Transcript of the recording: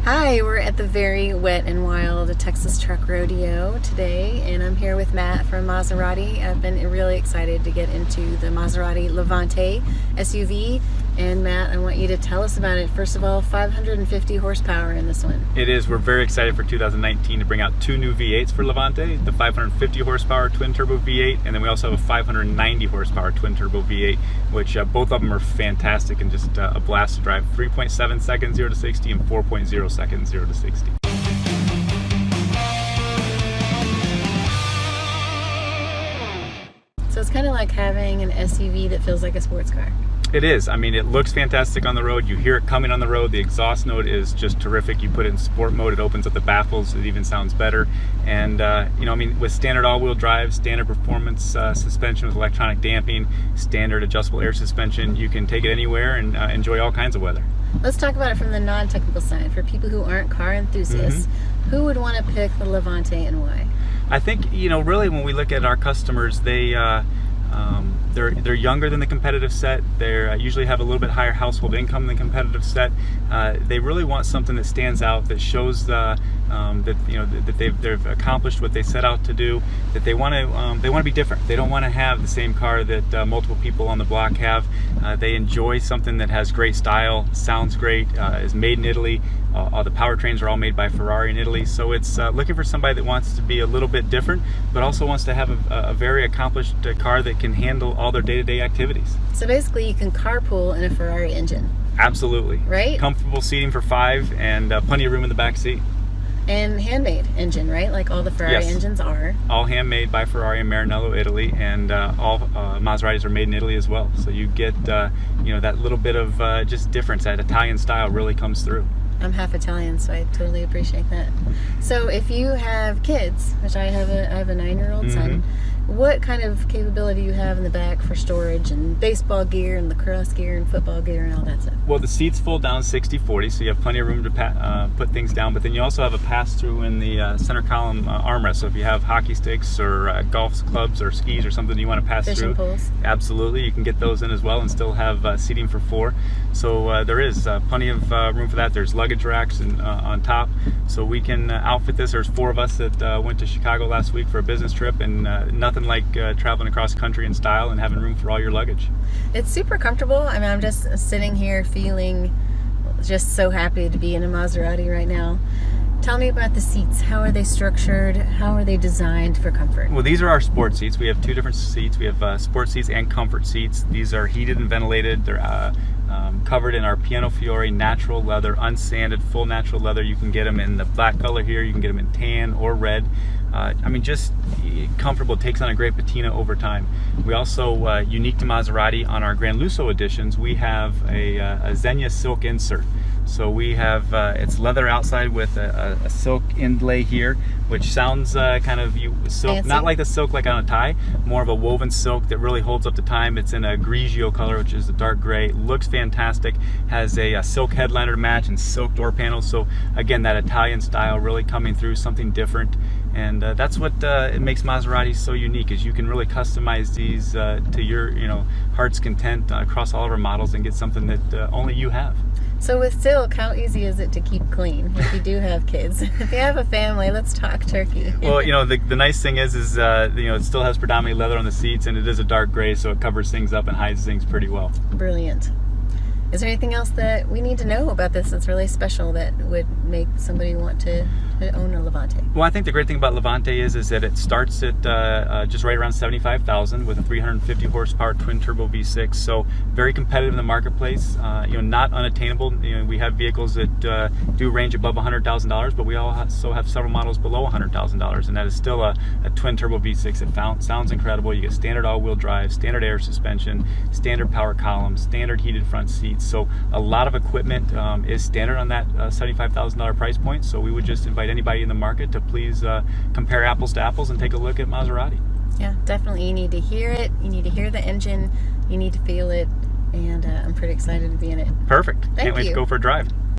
Hi, we're at the very wet and wild Texas Truck Rodeo today, and I'm here with Matt from Maserati. I've been really excited to get into the Maserati Lavante SUV, and Matt, I want you to tell us about it. First of all, 550 horsepower in this one. It is. We're very excited for 2019 to bring out two new V8s for Lavante, the 550 horsepower twin turbo V8, and then we also have a 590 horsepower twin turbo V8, which both of them are fantastic and just a blast to drive. 3.7 seconds 0 to 60 and 4.0 seconds 0 to 60. So it's kind of like having an SUV that feels like a sports car. It is. I mean, it looks fantastic on the road. You hear it coming on the road. The exhaust note is just terrific. You put it in sport mode, it opens up the baffles. It even sounds better. And, with standard all-wheel drive, standard performance suspension with electronic damping, standard adjustable air suspension, you can take it anywhere and enjoy all kinds of weather. Let's talk about it from the non-technical side. For people who aren't car enthusiasts, who would want to pick the Lavante and why? I think, really when we look at our customers, they're younger than the competitive set. They usually have a little bit higher household income than the competitive set. They really want something that stands out, that shows that they've accomplished what they set out to do. That they want to be different. They don't want to have the same car that multiple people on the block have. They enjoy something that has great style, sounds great, is made in Italy. All the powertrains are all made by Ferrari in Italy, so it's looking for somebody that wants to be a little bit different, but also wants to have a very accomplished car that can handle all their day-to-day activities. So basically you can carpool in a Ferrari engine. Absolutely. Right? Comfortable seating for 5 and plenty of room in the back seat. And handmade engine, right? Like all the Ferrari engines are. All handmade by Ferrari in Maranello, Italy, and all Maseratis are made in Italy as well. So you get that little bit of just difference. That Italian style really comes through. I'm half Italian, so I totally appreciate that. So if you have kids, which I have a 9-year-old son, what kind of capability you have in the back for storage and baseball gear and lacrosse gear and football gear and all that stuff? Well, the seats fold down 60-40, so you have plenty of room to put things down, but then you also have a pass-through in the center column armrest. So if you have hockey sticks or golf clubs or skis or something you want to pass Fishing through, poles. Absolutely, you can get those in as well and still have seating for 4. So there is plenty of room for that. There's luggage racks on top, so we can outfit this. There's 4 of us that went to Chicago last week for a business trip, and nothing like traveling across country in style and having room for all your luggage. It's super comfortable. I mean, I'm just sitting here feeling just so happy to be in a Maserati right now. Tell me about the seats. How are they structured? How are they designed for comfort? Well, these are our sport seats. We have 2 different seats. We have sport seats and comfort seats. These are heated and ventilated. They're covered in our Piano Fiore natural leather, unsanded, full natural leather. You can get them in the black color here. You can get them in tan or red. Just comfortable. It takes on a great patina over time. We also, unique to Maserati, on our Gran Lusso editions, we have a Zegna silk insert. So we have, it's leather outside with a silk inlay here, which sounds kind of silk, fancy. Not like the silk like on a tie, more of a woven silk that really holds up the time. It's in a grigio color, which is a dark gray. Looks fantastic. Has a silk headliner to match and silk door panels. So again, that Italian style really coming through, something different. And that's what it makes Maserati so unique, is you can really customize these to your heart's content across all of our models and get something that only you have. So with silk, how easy is it to keep clean if you do have kids? If you have a family, let's talk turkey. Well, the nice thing is it still has predominantly leather on the seats, and it is a dark gray, so it covers things up and hides things pretty well. Brilliant. Is there anything else that we need to know about this that's really special that would make somebody want to own a Lavante? Well, I think the great thing about Lavante is that it starts at just right around $75,000 with a 350 horsepower twin turbo V6. So very competitive in the marketplace. Not unattainable. We have vehicles that do range above $100,000, but we also have several models below $100,000, and that is still a twin turbo V6. It sounds incredible. You get standard all-wheel drive, standard air suspension, standard power columns, standard heated front seats. So a lot of equipment is standard on that $75,000 price point. So we would just invite anybody in the market to please compare apples to apples and take a look at Maserati. Yeah, definitely. You need to hear it. You need to hear the engine. You need to feel it. And I'm pretty excited to be in it. Perfect. Thank Can't wait you. to go for a drive.